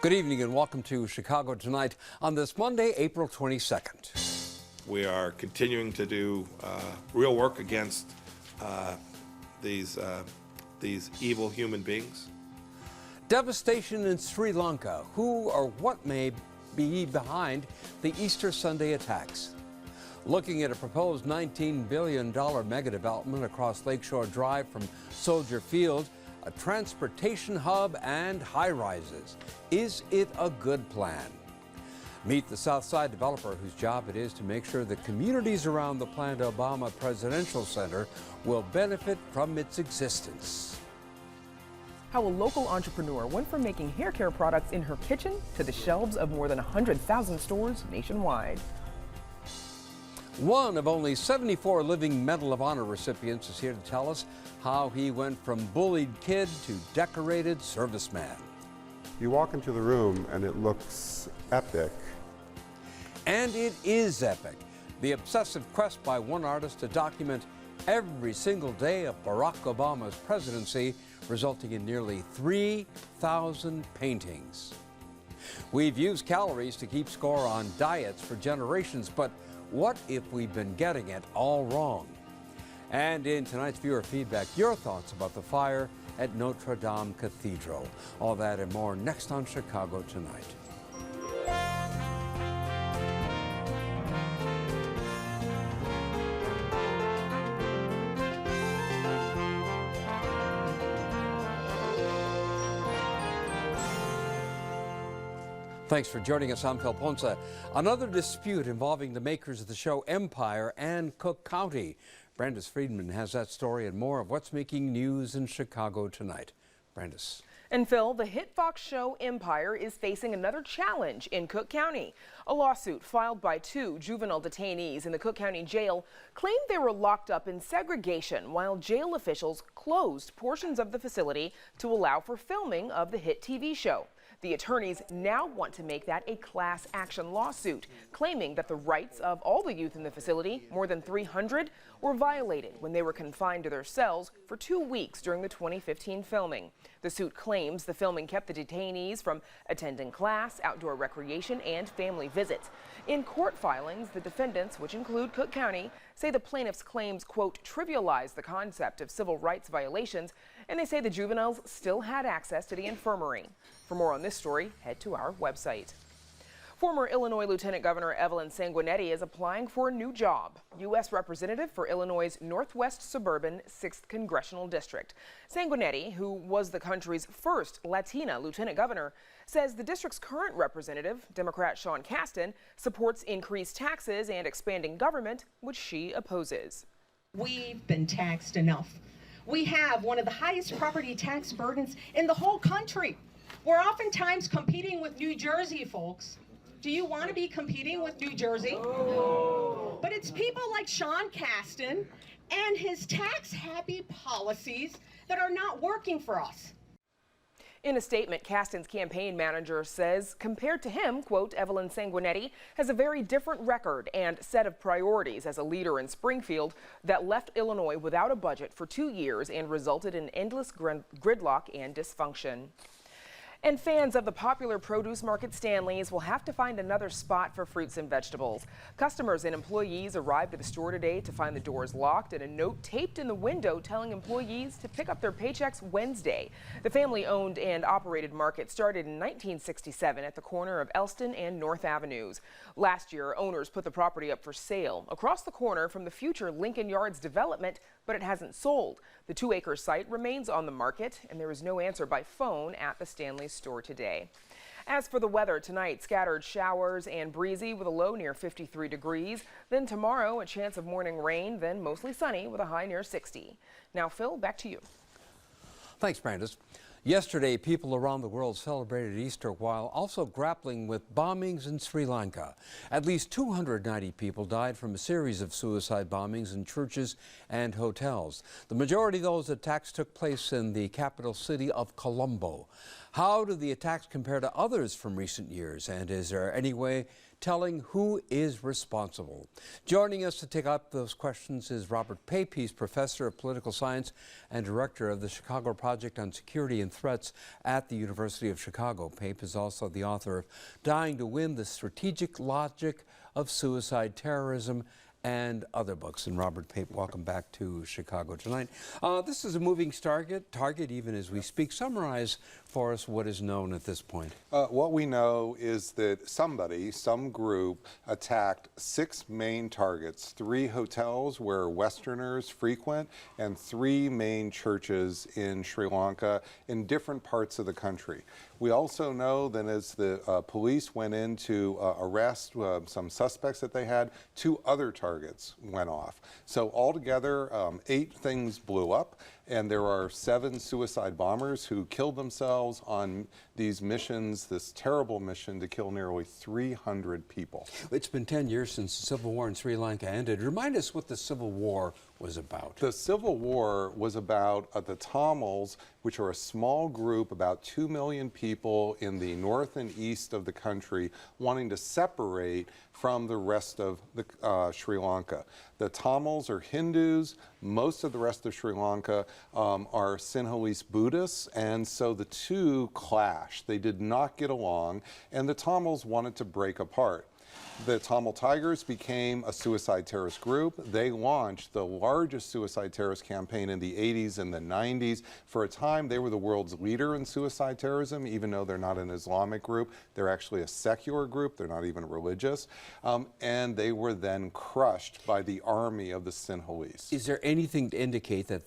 Good evening and welcome to Chicago Tonight on this Monday, April 22nd. We are continuing to do real work against these evil human beings. Devastation in Sri Lanka. Who or what may be behind the Easter Sunday attacks? Looking at a proposed $19 billion mega development across Lakeshore Drive from Soldier Field, a transportation hub and high-rises. Is it a good plan? Meet the Southside developer whose job it is to make sure the communities around the planned Obama Presidential Center will benefit from its existence. How a local entrepreneur went from making hair care products in her kitchen to the shelves of more than 100,000 stores nationwide. One of only 74 living Medal of Honor recipients is here to tell us how he went from bullied kid to decorated serviceman. You walk into the room and it looks epic. And it is epic. The obsessive quest by one artist to document every single day of Barack Obama's presidency, resulting in nearly 3,000 paintings. We've used calories to keep score on diets for generations, but what if we've been getting it all wrong? And in tonight's viewer feedback, your thoughts about the fire at Notre Dame Cathedral. All that and more next on Chicago Tonight. Thanks for joining us. I'm Phil Ponce. Another dispute involving the makers of the show Empire and Cook County. Brandis Friedman has that story and more of what's making news in Chicago tonight. Brandis. And Phil, the hit Fox show Empire is facing another challenge in Cook County. A lawsuit filed by two juvenile detainees in the Cook County Jail claimed they were locked up in segregation while jail officials closed portions of the facility to allow for filming of the hit TV show. The attorneys now want to make that a class action lawsuit, claiming that the rights of all the youth in the facility, more than 300, were violated when they were confined to their cells for 2 weeks during the 2015 filming. The suit claims the filming kept the detainees from attending class, outdoor recreation, and family visits. In court filings, the defendants, which include Cook County, say the plaintiffs' claims, quote, trivialize the concept of civil rights violations, and they say the juveniles still had access to the infirmary. For more on this story, head to our website. Former Illinois Lieutenant Governor Evelyn Sanguinetti is applying for a new job, U.S. Representative for Illinois' Northwest Suburban 6th Congressional District. Sanguinetti, who was the country's first Latina lieutenant governor, says the district's current representative, Democrat Sean Casten, supports increased taxes and expanding government, which she opposes. We've been taxed enough. We have one of the highest property tax burdens in the whole country. We're oftentimes competing with New Jersey, folks. Do you want to be competing with New Jersey? No. But it's people like Sean Casten and his tax-happy policies that are not working for us. In a statement, Casten's campaign manager says, compared to him, quote, Evelyn Sanguinetti has a very different record and set of priorities as a leader in Springfield that left Illinois without a budget for 2 years and resulted in endless gridlock and dysfunction. And fans of the popular produce market Stanley's will have to find another spot for fruits and vegetables. Customers and employees arrived at the store today to find the doors locked and a note taped in the window telling employees to pick up their paychecks Wednesday. The family-owned and operated market started in 1967 at the corner of Elston and North Avenues. Last year, owners put the property up for sale across the corner from the future Lincoln Yards development, but it hasn't sold. The 2-acre site remains on the market, and there is no answer by phone at the Stanley's store today. As for the weather, tonight scattered showers and breezy with a low near 53 degrees. Then tomorrow a chance of morning rain, then mostly sunny with a high near 60. Now, Phil, back to you. Thanks, Brandis. Yesterday, people around the world celebrated Easter while also grappling with bombings in Sri Lanka. At least 290 people died from a series of suicide bombings in churches and hotels. The majority of those attacks took place in the capital city of Colombo. How do the attacks compare to others from recent years? And is there any way telling who is responsible? Joining us to take up those questions is Robert Pape. He's professor of political science and director of the Chicago Project on Security and Threats at the University of Chicago. Pape is also the author of Dying to Win: The Strategic Logic of Suicide Terrorism and other books. And Robert Pape, welcome back to Chicago tonight. This is a moving target even as we speak. Summarize for us what is known at this point. What we know is that some group, attacked 6 main targets, 3 hotels where Westerners frequent, and 3 main churches in Sri Lanka in different parts of the country. We also know that as the police went in to arrest some suspects that they had, 2 other targets went off. So altogether, 8 things blew up, and there are 7 suicide bombers who killed themselves on these missions, this terrible mission to kill nearly 300 people. It's been 10 years since the Civil War in Sri Lanka ended. Remind us what the Civil War was about. The Civil War was about the Tamils, which are a small group, about 2 million people in the north and east of the country, wanting to separate from the rest of the, Sri Lanka. The Tamils are Hindus. Most of the rest of Sri Lanka are Sinhalese Buddhists, and so the two clashed. They did not get along, and the Tamils wanted to break apart. The Tamil Tigers became a suicide terrorist group. They launched the largest suicide terrorist campaign in the 80s and the 90s. For a time, they were the world's leader in suicide terrorism, even though they're not an Islamic group. They're actually a secular group. They're not even religious. And they were then crushed by the army of the Sinhalese. Is there anything to indicate that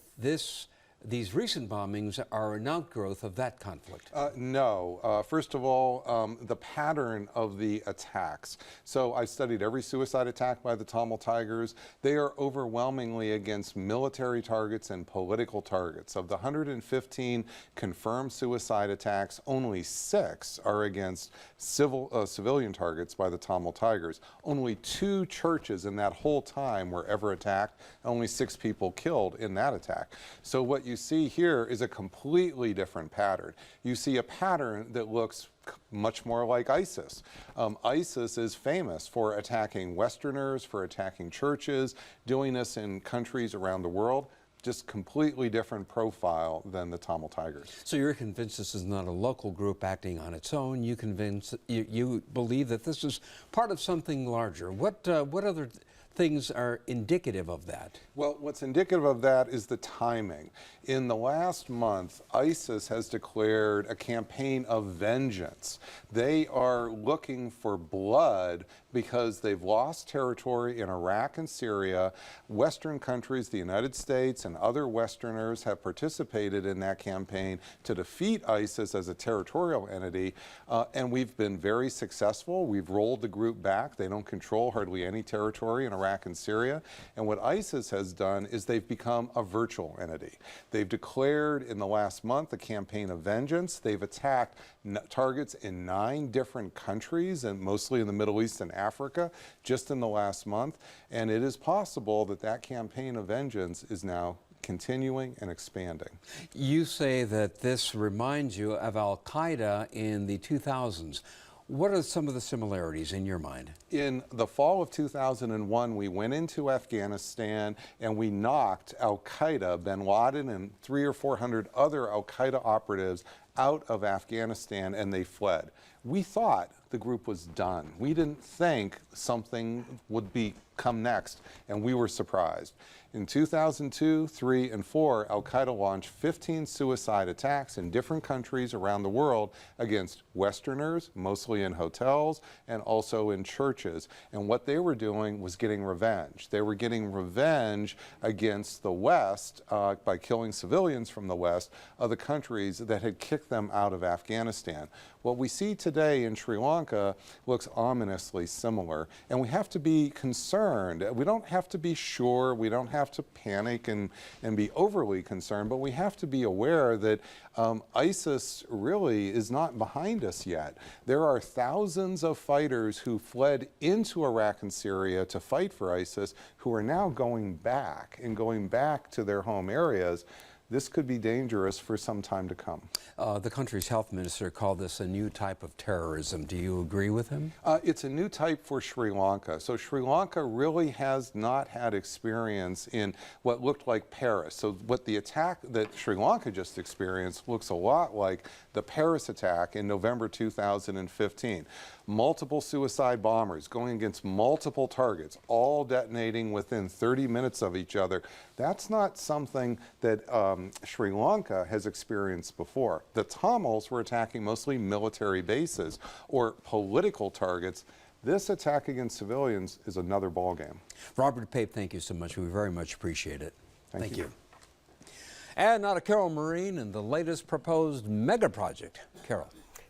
these recent bombings are an outgrowth of that conflict? No. First of all, the pattern of the attacks. So I studied every suicide attack by the Tamil Tigers. They are overwhelmingly against military targets and political targets. Of the 115 confirmed suicide attacks, only 6 are against civilian targets by the Tamil Tigers. Only 2 churches in that whole time were ever attacked. Only 6 people killed in that attack. So what you see here is a completely different pattern. You see a pattern that looks much more like ISIS. ISIS is famous for attacking Westerners, for attacking churches, doing this in countries around the world. Just completely different profile than the Tamil Tigers. So you're convinced this is not a local group acting on its own. You believe that this is part of something larger. What other things are indicative of that? Well, what's indicative of that is the timing. In the last month, ISIS has declared a campaign of vengeance. They are looking for blood because they've lost territory in Iraq and Syria. Western countries, the United States and other Westerners have participated in that campaign to defeat ISIS as a territorial entity, and we've been very successful. We've rolled the group back. They don't control hardly any territory in Iraq and Syria. And what ISIS has done is they've become a virtual entity. They've declared in the last month a campaign of vengeance. They've attacked targets in 9 different countries, and mostly in the Middle East and Africa, just in the last month. And it is possible that that campaign of vengeance is now continuing and expanding. You say that this reminds you of Al-Qaeda in the 2000s. What are some of the similarities in your mind? In the fall of 2001, we went into Afghanistan and we knocked Al-Qaeda, bin Laden, and 300 or 400 other Al-Qaeda operatives out of Afghanistan, and they fled. We thought the group was done. We didn't think something would come next, and we were surprised. In 2002, 3, and 4, Al-Qaeda launched 15 suicide attacks in different countries around the world against Westerners, mostly in hotels and also in churches. And what they were doing was getting revenge. They were getting revenge against the West by killing civilians from the West of the countries that had kicked them out of Afghanistan. What we see today in Sri Lanka looks ominously similar, and we have to be concerned. We don't have to be sure, we don't have to panic and be overly concerned, but we have to be aware that ISIS really is not behind us yet. There are thousands of fighters who fled into Iraq and Syria to fight for ISIS who are now going back to their home areas. this could be dangerous for some time to come. The country's health minister called this a new type of terrorism. Do you agree with him? It's a new type for Sri Lanka. So Sri Lanka really has not had experience in what looked like Paris. So what the attack that Sri Lanka just experienced looks a lot like the Paris attack in November 2015. Multiple suicide bombers going against multiple targets, all detonating within 30 minutes of each other. That's not something that Sri Lanka has experienced before. The Tamils were attacking mostly military bases or political targets. This attack against civilians is another ballgame. Robert Pape, thank you so much. We very much appreciate it. Thank you. And now to Carol Marine and the latest proposed mega project. Carol.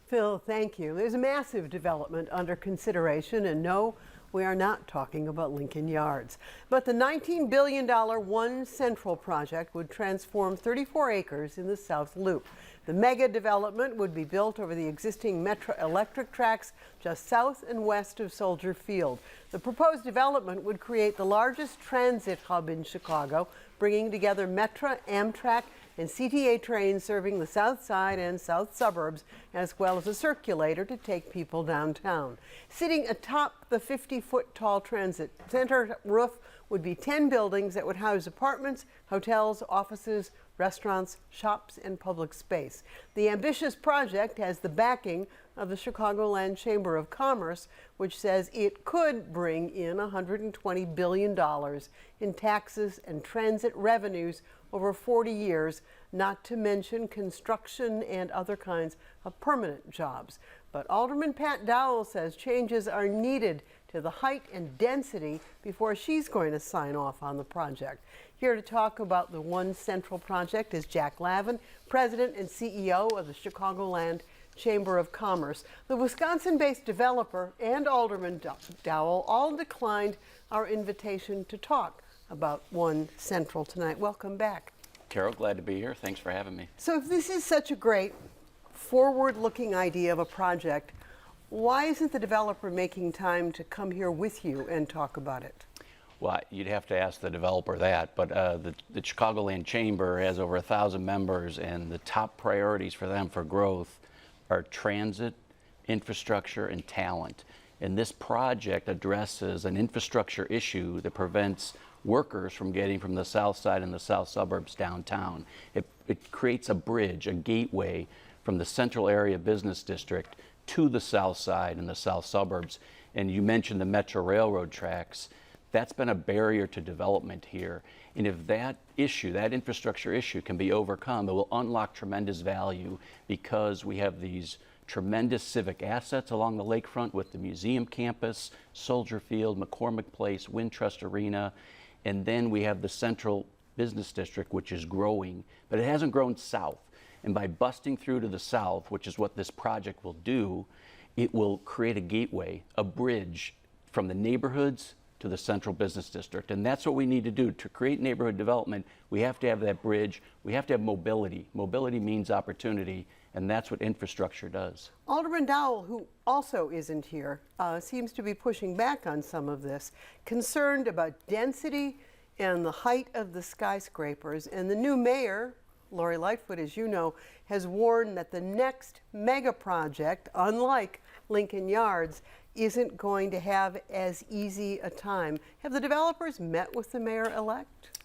Phil, thank you. There's a massive development under consideration, and no, we are not talking about Lincoln Yards. But the $19 billion One Central project would transform 34 acres in the South Loop. The mega development would be built over the existing Metro electric tracks just south and west of Soldier Field. The proposed development would create the largest transit hub in Chicago, bringing together Metro, Amtrak, and CTA trains serving the south side and south suburbs, as well as a circulator to take people downtown. Sitting atop the 50-foot tall transit center roof would be 10 buildings that would house apartments, hotels, offices, restaurants, shops, and public space. The ambitious project has the backing of the Chicagoland Chamber of Commerce, which says it could bring in $120 billion in taxes and transit revenues over 40 years, not to mention construction and other kinds of permanent jobs. But Alderman Pat Dowell says changes are needed to the height and density before she's going to sign off on the project. Here to talk about the One Central project is Jack Lavin, President and CEO of the Chicagoland Chamber of Commerce. The Wisconsin-based developer and Alderman Dowell all declined our invitation to talk about One Central tonight. Welcome back. Carol, glad to be here. Thanks for having me. So if this is such a great forward-looking idea of a project, why isn't the developer making time to come here with you and talk about it? Well, you'd have to ask the developer that, but the Chicagoland Chamber has over 1,000 members, and the top priorities for them for growth are transit, infrastructure, and talent. And this project addresses an infrastructure issue that prevents workers from getting from the south side and the south suburbs downtown. It creates a bridge, a gateway from the central area business district to the south side and the south suburbs. And you mentioned the Metro Railroad tracks. That's been a barrier to development here. And if that issue, that infrastructure issue, can be overcome, it will unlock tremendous value because we have these tremendous civic assets along the lakefront with the museum campus, Soldier Field, McCormick Place, Wintrust Arena, and then we have the central business district, which is growing, but it hasn't grown south. And by busting through to the south, which is what this project will do, it will create a gateway, a bridge from the neighborhoods to the central business district. And that's what we need to do. To create neighborhood development, we have to have that bridge. We have to have mobility. Mobility means opportunity, and that's what infrastructure does. Alderman Dowell, who also isn't here, seems to be pushing back on some of this, concerned about density and the height of the skyscrapers. And the new mayor, Lori Lightfoot, as you know, has warned that the next mega project, unlike Lincoln Yards, isn't going to have as easy a time. Have the developers met with the mayor-elect?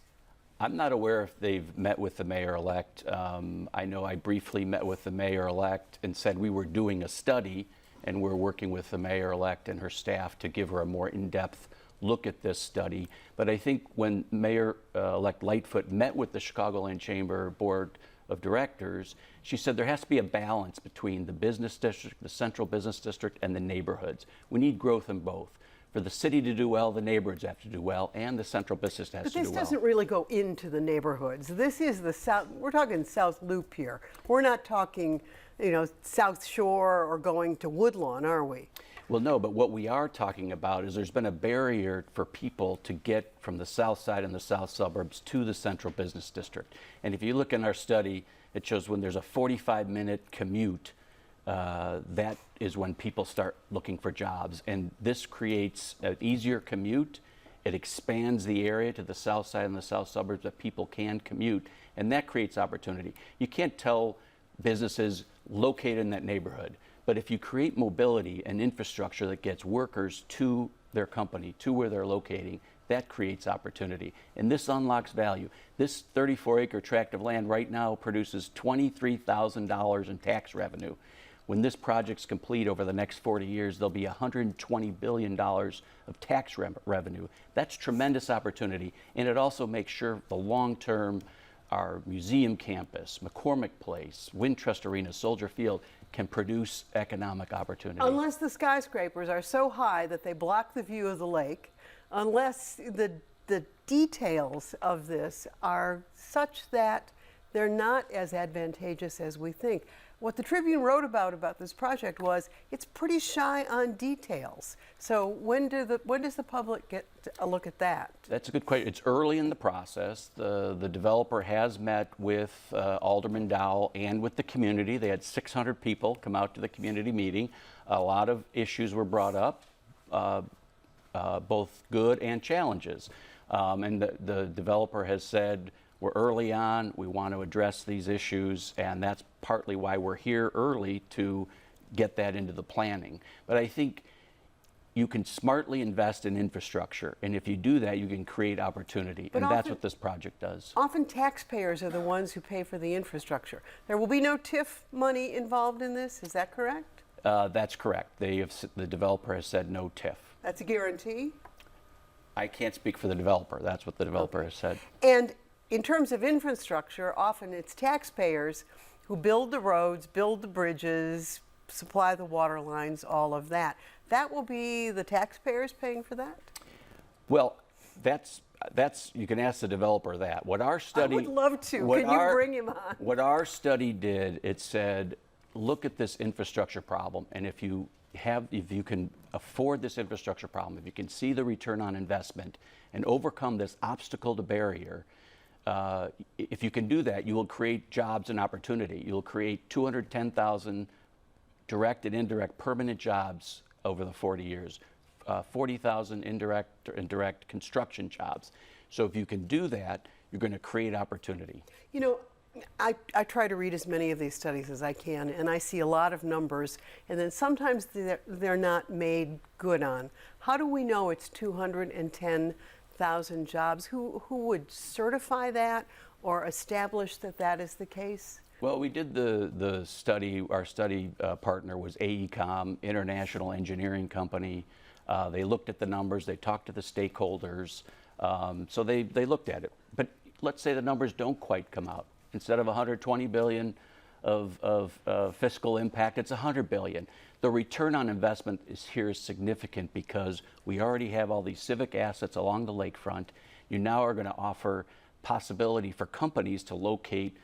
I'm not aware if they've met with the mayor-elect. I know I briefly met with the mayor-elect and said we were doing a study, and we're working with the mayor-elect and her staff to give her a more in-depth look at this study. But I think when Mayor-elect Lightfoot met with the Chicagoland Chamber Board of Directors, she said there has to be a balance between the business district, the central business district, and the neighborhoods. We need growth in both. For the city to do well, the neighborhoods have to do well, and the central business has to do well. But this doesn't really go into the neighborhoods. This is the South, we're talking South Loop here. We're not talking, South Shore or going to Woodlawn, are we? Well, no, but what we are talking about is there's been a barrier for people to get from the south side and the south suburbs to the central business district. And if you look in our study, it shows when there's a 45-minute commute, that is when people start looking for jobs. And this creates an easier commute It expands the area to the south side and the south suburbs that people can commute, and that creates opportunity. You can't tell businesses locate in that neighborhood, but if you create mobility and infrastructure that gets workers to their company, to where they're locating, that creates opportunity. And this unlocks value. This 34-acre tract of land right now produces $23,000 in tax revenue. When this project's complete over the next 40 years, there'll be $120 billion of tax revenue. That's tremendous opportunity. And it also makes sure the long-term, our museum campus, McCormick Place, Wintrust Arena, Soldier Field can produce economic opportunity. Unless the skyscrapers are so high that they block the view of the lake, unless the details of this are such that they're not as advantageous as we think. What the Tribune wrote about this project was it's pretty shy on details. So when does the public get a look at that? That's a good question. It's early in the process. The developer has met with Alderman Dowell and with the community. They had 600 people come out to the community meeting. A lot of issues were brought up, both good and challenges. And the developer has said, we're early on, we want to address these issues, and that's partly why we're here early to get that into the planning. But I think you can smartly invest in infrastructure, and if you do that, you can create opportunity, But and that's what this project does. Often taxpayers are the ones who pay for the infrastructure. There will be no TIF money involved in this, is that correct? That's correct. The developer has said no TIF. That's a guarantee? I can't speak for the developer. That's what the developer has said. And in terms of infrastructure, often it's taxpayers who build the roads, build the bridges, supply the water lines, all of that. That will be the taxpayers paying for that? Well, that's you can ask the developer that. What our study I would love to. Can you bring him on? What our study did, it said, look at this infrastructure problem, and if you can afford this infrastructure problem, if you can see the return on investment and overcome this obstacle to barrier, if you can do that, you will create jobs and opportunity. You'll create 210,000 direct and indirect permanent jobs over the 40 years, 40,000 indirect and direct construction jobs. So if you can do that, you're going to create opportunity. You know, I try to read as many of these studies as I can, and I see a lot of numbers, and then sometimes they're not made good on. How do we know it's 210,000 jobs? Who would certify that or establish that that is the case? Well, we did the study. Our study partner was AECOM, International Engineering Company. They looked at the numbers. They talked to the stakeholders. So they looked at it. But let's say the numbers don't quite come out. Instead of 120 billion of fiscal impact, it's 100 billion. The return on investment is significant because we already have all these civic assets along the lakefront. You now are going to offer possibility for companies to locate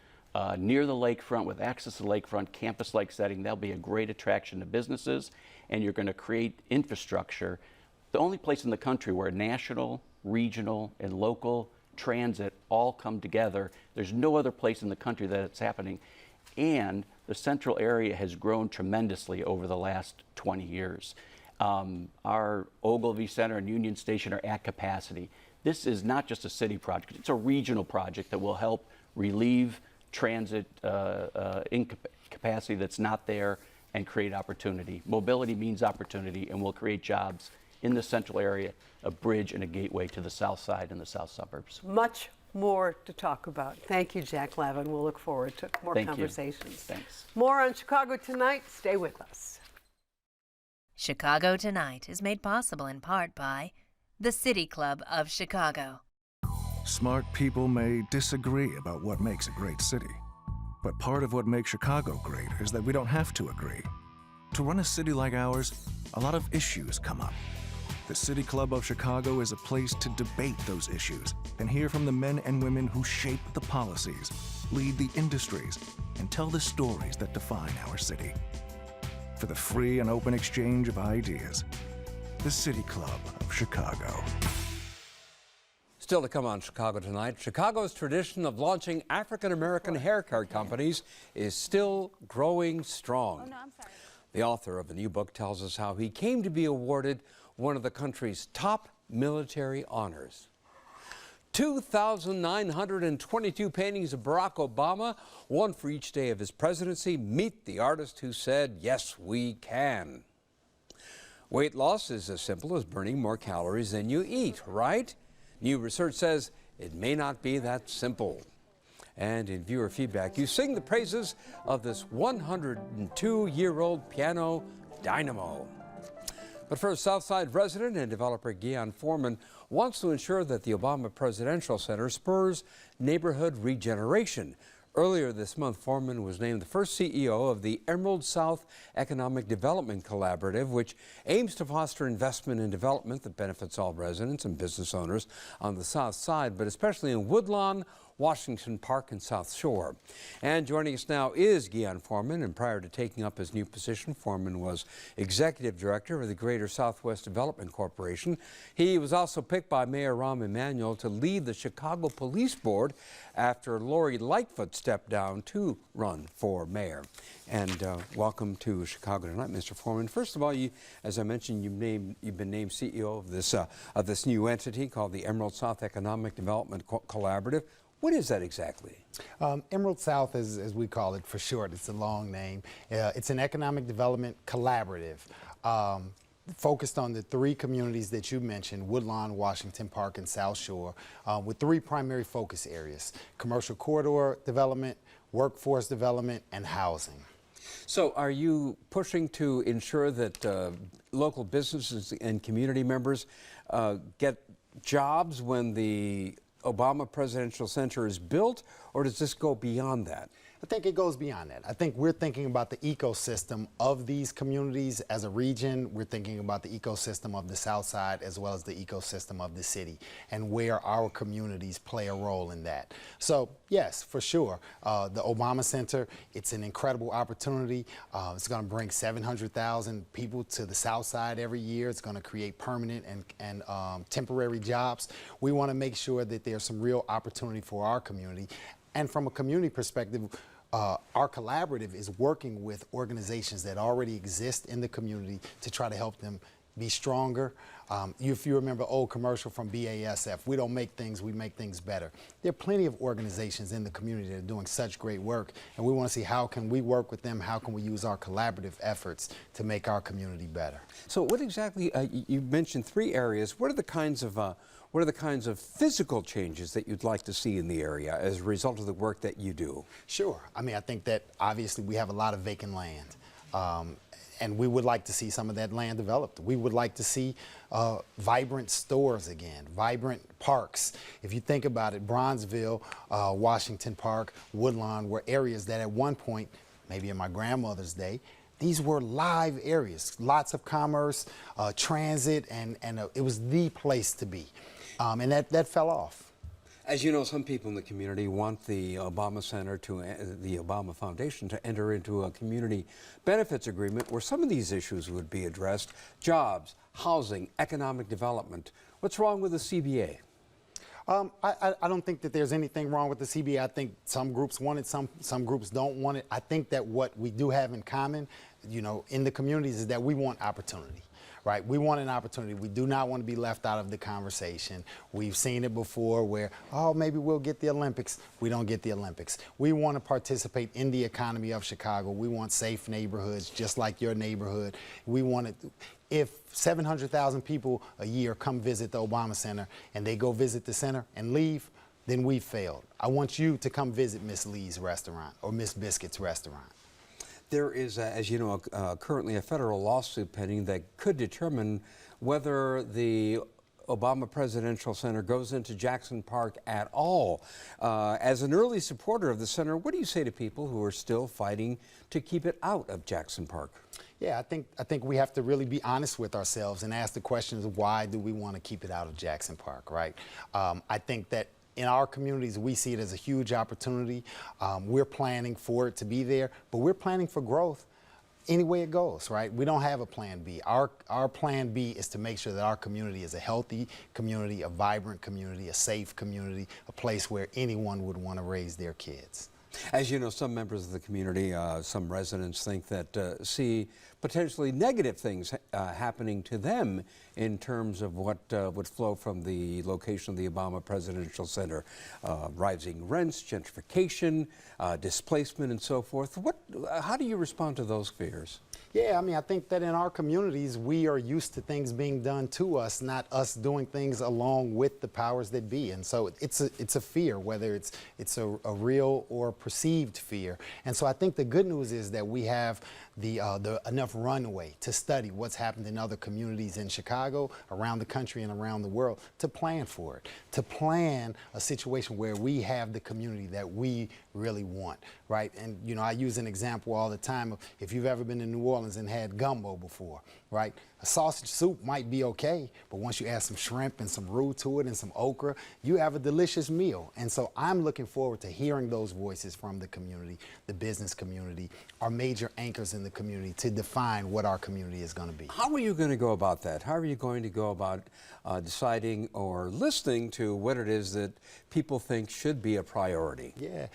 near the lakefront with access to the lakefront, campus-like setting. That'll be a great attraction to businesses, and you're going to create infrastructure. The only place in the country where national, regional, and local transit all come together. There's no other place in the country that it's happening. And the central area has grown tremendously over the last 20 years. Our Ogilvy Center and Union Station are at capacity. This is not just a city project, it's a regional project that will help relieve transit incapacity that's not there and create opportunity. Mobility means opportunity and will create jobs in the central area, a bridge and a gateway to the south side and the south suburbs. Much more to talk about. Thank you, Jack Lavin. We'll look forward to more conversations. Thanks. More on Chicago Tonight. Stay with us. Chicago Tonight is made possible in part by the City Club of Chicago. Smart people may disagree about what makes a great city, but part of what makes Chicago great is that we don't have to agree. To run a city like ours, a lot of issues come up. The City Club of Chicago is a place to debate those issues and hear from the men and women who shape the policies, lead the industries, and tell the stories that define our city. For the free and open exchange of ideas, the City Club of Chicago. Still to come on Chicago Tonight, Chicago's tradition of launching African-American hair care companies is still growing strong. The author of the new book tells us how he came to be awarded one of the country's top military honors. 2,922 paintings of Barack Obama, one for each day of his presidency. Meet the artist who said, "Yes, we can." Weight loss is as simple as burning more calories than you eat, right? New research says it may not be that simple. And in viewer feedback, you sing the praises of this 102-year-old piano dynamo. But first, Southside resident and developer Guion Foreman wants to ensure that the Obama Presidential Center spurs neighborhood regeneration. Earlier this month, Foreman was named the first CEO of the Emerald South Economic Development Collaborative, which aims to foster investment and development that benefits all residents and business owners on the South Side, but especially in Woodlawn, Washington Park, and South Shore. And joining us now is Guion Foreman, and prior to taking up his new position, Foreman was executive director of the Greater Southwest Development Corporation. He was also picked by Mayor Rahm Emanuel to lead the Chicago Police Board after Lori Lightfoot stepped down to run for mayor. And welcome to Chicago Tonight, Mr. Foreman. First of all, as I mentioned, you've been named CEO of this new entity called the Emerald South Economic Development Collaborative. What is that exactly? Emerald South, as we call it for short, it's a long name. It's an economic development collaborative focused on the three communities that you mentioned, Woodlawn, Washington Park, and South Shore, with three primary focus areas: commercial corridor development, workforce development, and housing. So are you pushing to ensure that local businesses and community members get jobs when the Obama Presidential Center is built, or does this go beyond that? I think it goes beyond that. I think we're thinking about the ecosystem of these communities as a region. We're thinking about the ecosystem of the South Side as well as the ecosystem of the city and where our communities play a role in that. So yes, for sure, the Obama Center, it's an incredible opportunity. It's going to bring 700,000 people to the South Side every year. It's going to create permanent and temporary jobs. We want to make sure that there's some real opportunity for our community. And from a community perspective, our collaborative is working with organizations that already exist in the community to try to help them be stronger. If you remember old commercial from BASF, we don't make things, we make things better. There are plenty of organizations in the community that are doing such great work, and we want to see how can we work with them, how can we use our collaborative efforts to make our community better. So what exactly, you mentioned three areas. What are the kinds of physical changes that you'd like to see in the area as a result of the work that you do? Sure. I mean, I think that obviously we have a lot of vacant land. And we would like to see some of that land developed. We would like to see vibrant stores again, vibrant parks. If you think about it, Bronzeville, Washington Park, Woodlawn were areas that at one point, maybe in my grandmother's day, these were live areas, lots of commerce, transit, and it was the place to be. And that fell off. As you know, some people in the community want the Obama Center the Obama Foundation to enter into a community benefits agreement where some of these issues would be addressed: jobs, housing, economic development. What's wrong with the CBA? I don't think that there's anything wrong with the CBA. I think some groups want it, some groups don't want it. I think that what we do have in common, you know, in the communities is that we want opportunity. Right? We want an opportunity. We do not want to be left out of the conversation. We've seen it before where, oh, maybe we'll get the Olympics. We don't get the Olympics. We want to participate in the economy of Chicago. We want safe neighborhoods, just like your neighborhood. We want it. If 700,000 people a year come visit the Obama Center and they go visit the center and leave, then we've failed. I want you to come visit Miss Lee's restaurant or Miss Biscuit's restaurant. There is, as you know, currently a federal lawsuit pending that could determine whether the Obama Presidential Center goes into Jackson Park at all. As an early supporter of the center, what do you say to people who are still fighting to keep it out of Jackson Park? Yeah, I think we have to really be honest with ourselves and ask the questions of why do we want to keep it out of Jackson Park, right? I think that in our communities, we see it as a huge opportunity. We're planning for it to be there, but we're planning for growth any way it goes, right? We don't have a plan B. Our plan B is to make sure that our community is a healthy community, a vibrant community, a safe community, a place where anyone would want to raise their kids. As you know, some members of the community, some residents think that see potentially negative things happening to them in terms of what would flow from the location of the Obama Presidential Center. Rising rents, gentrification, displacement, and so forth. How do you respond to those fears? Yeah, I mean, I think that in our communities, we are used to things being done to us, not us doing things along with the powers that be. And so it's a fear, whether it's a real or perceived fear. And so I think the good news is that we have the enough runway to study what's happened in other communities in Chicago, around the country, and around the world, to plan for it, to plan a situation where we have the community that we really want, right? And, you know, I use an example all the time of if you've ever been to New Orleans and had gumbo before, right? A sausage soup might be okay, but once you add some shrimp and some roux to it and some okra, you have a delicious meal. And so I'm looking forward to hearing those voices from the community, the business community, our major anchors in the community, to define what our community is going to be. How are you going to go about that? How are you going to go about deciding or listening to what it is that people think should be a priority? Yeah,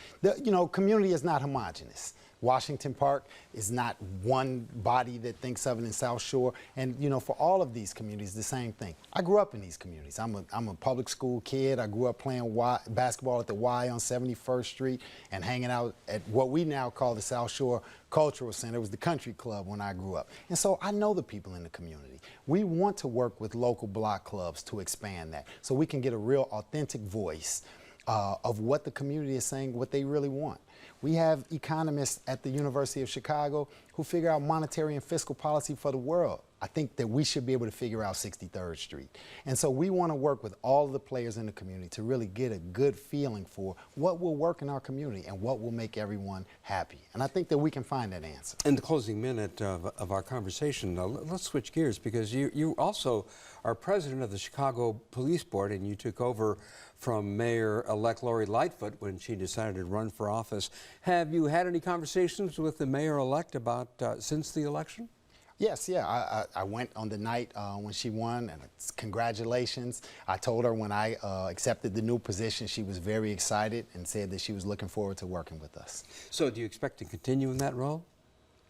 you know, community is not homogenous. Washington Park is not one body that thinks of it in South Shore. And, you know, for all of these communities, the same thing. I grew up in these communities. I'm a public school kid. I grew up playing basketball at the Y on 71st Street and hanging out at what we now call the South Shore Cultural Center. It was the country club when I grew up. And so I know the people in the community. We want to work with local block clubs to expand that so we can get a real authentic voice of what the community is saying, what they really want. We have economists at the University of Chicago who figure out monetary and fiscal policy for the world. I think that we should be able to figure out 63rd Street. And so we want to work with all of the players in the community to really get a good feeling for what will work in our community and what will make everyone happy. And I think that we can find that answer. In the closing minute of our conversation, let's switch gears, because you also are president of the Chicago Police Board, and you took over from Mayor-elect Lori Lightfoot when she decided to run for office. Have you had any conversations with the mayor-elect about since the election? Yes, yeah. I went on the night when she won, and it's congratulations. I told her when I accepted the new position, she was very excited and said that she was looking forward to working with us. So do you expect to continue in that role?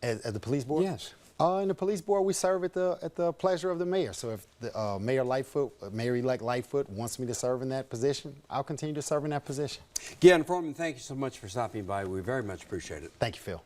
At the police board? Yes. In the police board, we serve at the pleasure of the mayor. So if the Mayor-elect Lightfoot wants me to serve in that position, I'll continue to serve in that position. Gian Foreman, thank you so much for stopping by. We very much appreciate it. Thank you, Phil.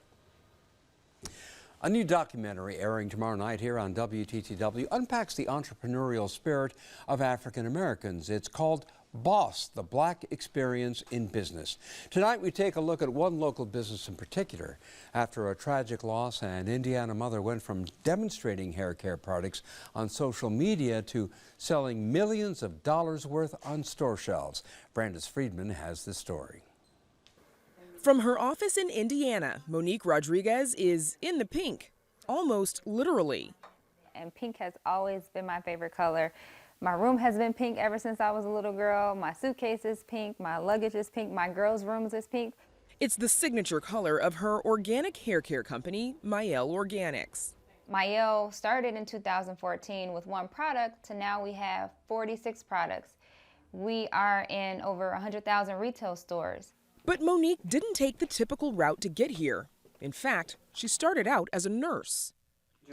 A new documentary airing tomorrow night here on WTTW unpacks the entrepreneurial spirit of African Americans. It's called Boss, the Black Experience in Business. Tonight we take a look at one local business in particular. After a tragic loss, an Indiana mother went from demonstrating hair care products on social media to selling millions of dollars worth on store shelves. Brandis Friedman has the story. From her office in Indiana, Monique Rodriguez is in the pink, almost literally. And pink has always been my favorite color. My room has been pink ever since I was a little girl. My suitcase is pink, my luggage is pink, my girls' rooms is pink. It's the signature color of her organic hair care company, Mael Organics. Mael started in 2014 with one product to now we have 46 products. We are in over 100,000 retail stores. But Monique didn't take the typical route to get here. In fact, she started out as a nurse.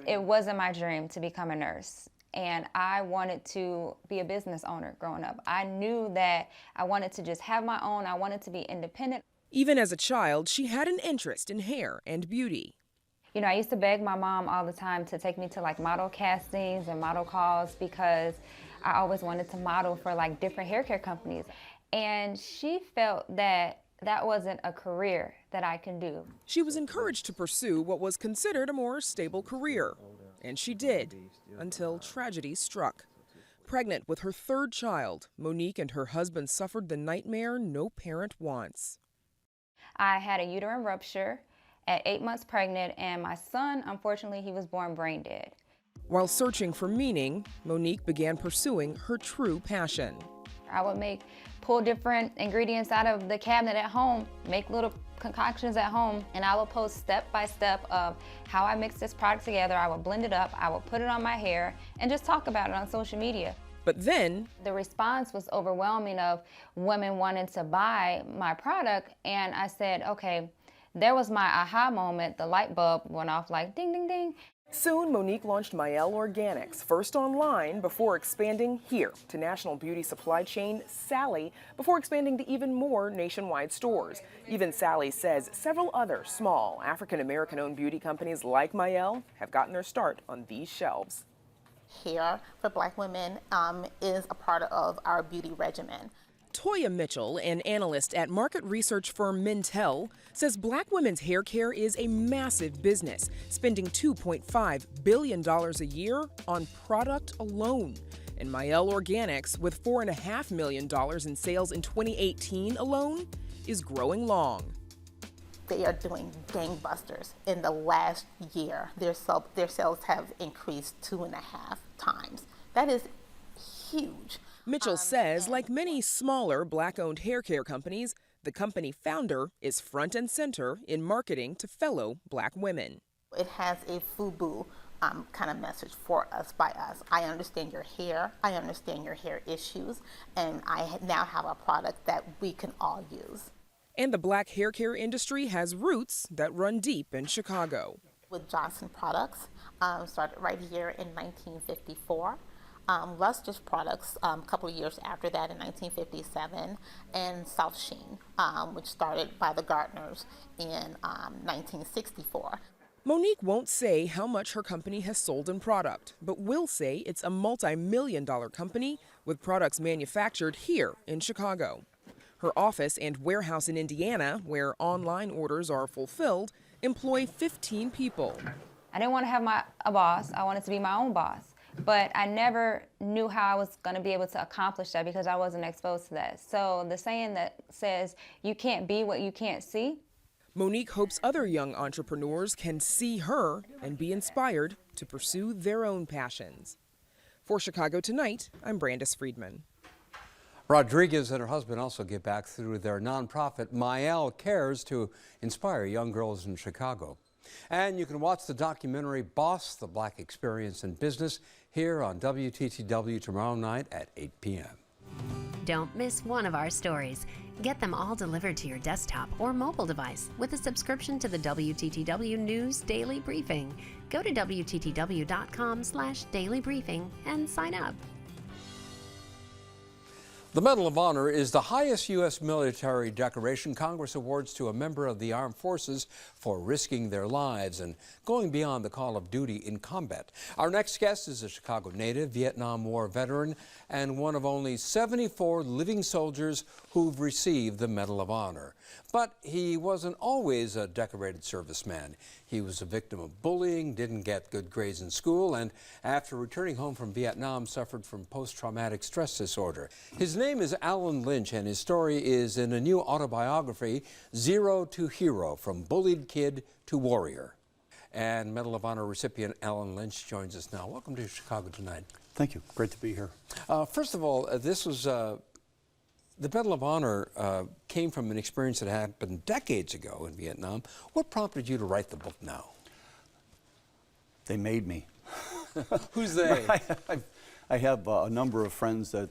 It wasn't my dream to become a nurse, and I wanted to be a business owner growing up. I knew that I wanted to just have my own. I wanted to be independent. Even as a child, she had an interest in hair and beauty. You know, I used to beg my mom all the time to take me to like model castings and model calls because I always wanted to model for like different hair care companies. And she felt that that wasn't a career that I can do. She was encouraged to pursue what was considered a more stable career. And she did, until tragedy struck. Pregnant with her third child, Monique and her husband suffered the nightmare no parent wants. I had a uterine rupture at 8 months pregnant, and my son, unfortunately, he was born brain dead. While searching for meaning, Monique began pursuing her true passion. I would pull different ingredients out of the cabinet at home, make little concoctions at home, and I would post step by step of how I mix this product together. I would blend it up, I would put it on my hair, and just talk about it on social media. But then the response was overwhelming of women wanting to buy my product, and I said, okay, there was my aha moment. The light bulb went off like ding, ding, ding. soon Monique launched Mael Organics, first online before expanding here to national beauty supply chain Sally, before expanding to even more nationwide stores. Even Sally says several other small African-American owned beauty companies like Mael have gotten their start on these shelves. Hair for Black women is a part of our beauty regimen. Toya Mitchell, an analyst at market research firm Mintel, says Black women's hair care is a massive business, spending $2.5 billion a year on product alone. And Mael Organics, with $4.5 million in sales in 2018 alone, is growing long. They are doing gangbusters. In the last year, their sales have increased 2.5 times. That is huge. Mitchell says, like many smaller Black-owned hair care companies, the company founder is front and center in marketing to fellow Black women. It has a FUBU kind of message for us, by us. I understand your hair, I understand your hair issues, and I now have a product that we can all use. And the Black hair care industry has roots that run deep in Chicago. With Johnson Products, started right here in 1954. Luster's Products, a couple of years after that in 1957, and South Sheen, which started by the Gardners in 1964. Monique won't say how much her company has sold in product, but will say it's a multi-million-dollar company with products manufactured here in Chicago. Her office and warehouse in Indiana, where online orders are fulfilled, employ 15 people. I didn't want to have a boss. I wanted to be my own boss. But I never knew how I was going to be able to accomplish that because I wasn't exposed to that. So the saying that says, you can't be what you can't see. Monique hopes other young entrepreneurs can see her and be inspired to pursue their own passions. For Chicago Tonight, I'm Brandis Friedman. Rodriguez and her husband also give back through their nonprofit Mael Cares to inspire young girls in Chicago. And you can watch the documentary Boss, the Black Experience in Business here on WTTW tomorrow night at 8 p.m. Don't miss one of our stories. Get them all delivered to your desktop or mobile device with a subscription to the WTTW News Daily Briefing. Go to WTTW.com/Daily Briefing and sign up. The Medal of Honor is the highest U.S. military decoration Congress awards to a member of the armed forces for risking their lives and going beyond the call of duty in combat. Our next guest is a Chicago native, Vietnam War veteran, and one of only 74 living soldiers who've received the Medal of Honor. But he wasn't always a decorated serviceman. He was a victim of bullying, didn't get good grades in school, and after returning home from Vietnam, suffered from post-traumatic stress disorder. His name is Alan Lynch, and his story is in a new autobiography, Zero to Hero, From Bullied Kid to Warrior. And Medal of Honor recipient Alan Lynch joins us now. Welcome to Chicago Tonight. Thank you. Great to be here. First of all, this was the Medal of Honor came from an experience that happened decades ago in Vietnam. What prompted you to write the book now? They made me. Who's they? I have a number of friends that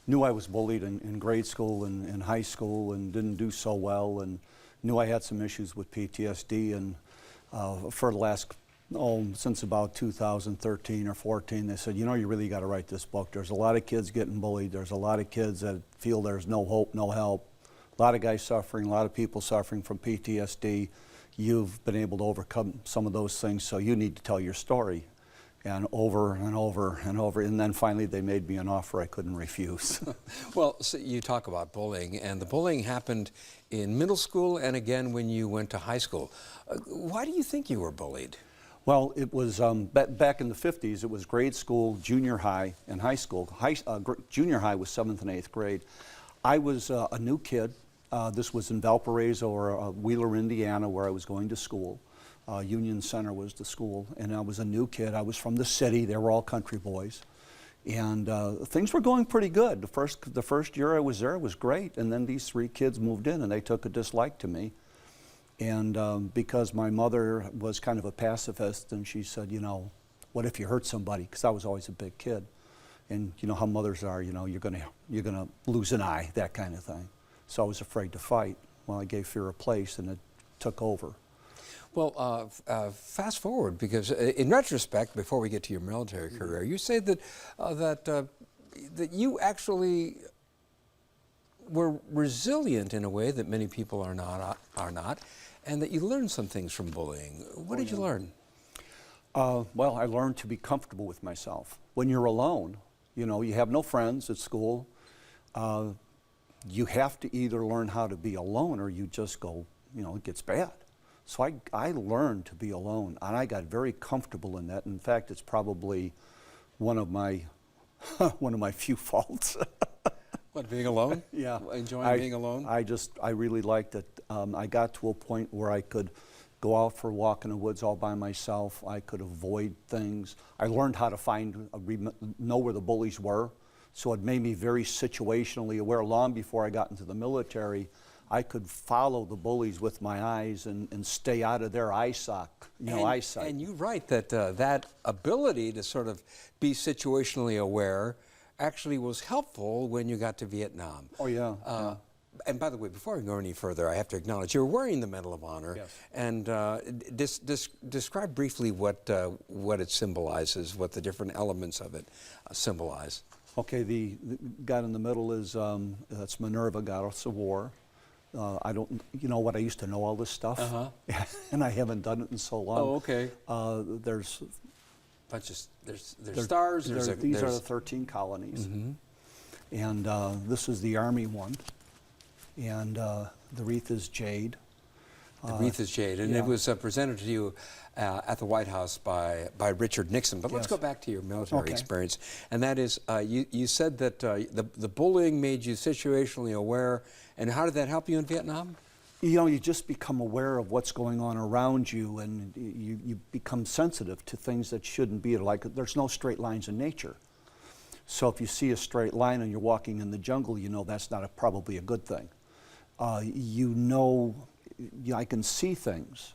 knew I was bullied in grade school and in high school and didn't do so well and knew I had some issues with PTSD. And for the last, since about 2013 or 14, they said, you know, you really got to write this book. There's a lot of kids getting bullied. There's a lot of kids that feel there's no hope, no help. A lot of guys suffering, a lot of people suffering from PTSD. You've been able to overcome some of those things, so you need to tell your story. And over and over and over, and then finally they made me an offer I couldn't refuse. Well, so you talk about bullying, and the bullying happened in middle school and again when you went to high school. Why do you think you were bullied? Well, it was back in the 50s. It was grade school, junior high, and high school. Junior high was 7th and 8th grade. I was a new kid. This was in Valparaiso or Wheeler, Indiana, where I was going to school. Union Center was the school, and I was a new kid. I was from the city. They were all country boys, and things were going pretty good. The first year I was there was great, and then these 3 kids moved in, and they took a dislike to me. And because my mother was kind of a pacifist, and she said, you know, what if you hurt somebody? Because I was always a big kid. And you know how mothers are, you know, you're gonna lose an eye, that kind of thing. So I was afraid to fight. Well, I gave fear a place, and it took over. Well, fast forward, because in retrospect, before we get to your military career, you say that that you actually were resilient in a way that many people are not, and that you learned some things from bullying. What did you learn? Well, I learned to be comfortable with myself. When you're alone, you know, you have no friends at school. You have to either learn how to be alone, or you just go, you know, it gets bad. So I learned to be alone, and I got very comfortable in that. In fact, it's probably one of my few faults. What, being alone? Yeah. Enjoying being alone? I really liked it. I got to a point where I could go out for a walk in the woods all by myself. I could avoid things. I learned how to know where the bullies were. So it made me very situationally aware. Long before I got into the military, I could follow the bullies with my eyes and stay out of their eyesight. And you write that that ability to sort of be situationally aware actually was helpful when you got to Vietnam. Oh, yeah. And by the way, before I go any further, I have to acknowledge you're wearing the Medal of Honor. Yes. And describe briefly what it symbolizes, what the different elements of it symbolize. Okay, the guy in the middle is that's Minerva, goddess of war. I don't, you know what? I used to know all this stuff, and I haven't done it in so long. Oh, okay. There's stars. These are the 13 colonies, and this is the Army one, and the wreath is jade. The wreath is jade, and it was presented to you at the White House by Richard Nixon. But let's go back to your military experience, and that is, you said that the bullying made you situationally aware, and how did that help you in Vietnam? You know, you just become aware of what's going on around you, and you become sensitive to things that shouldn't be. Like, there's no straight lines in nature. So if you see a straight line and you're walking in the jungle, you know that's not probably a good thing. You know, I can see things.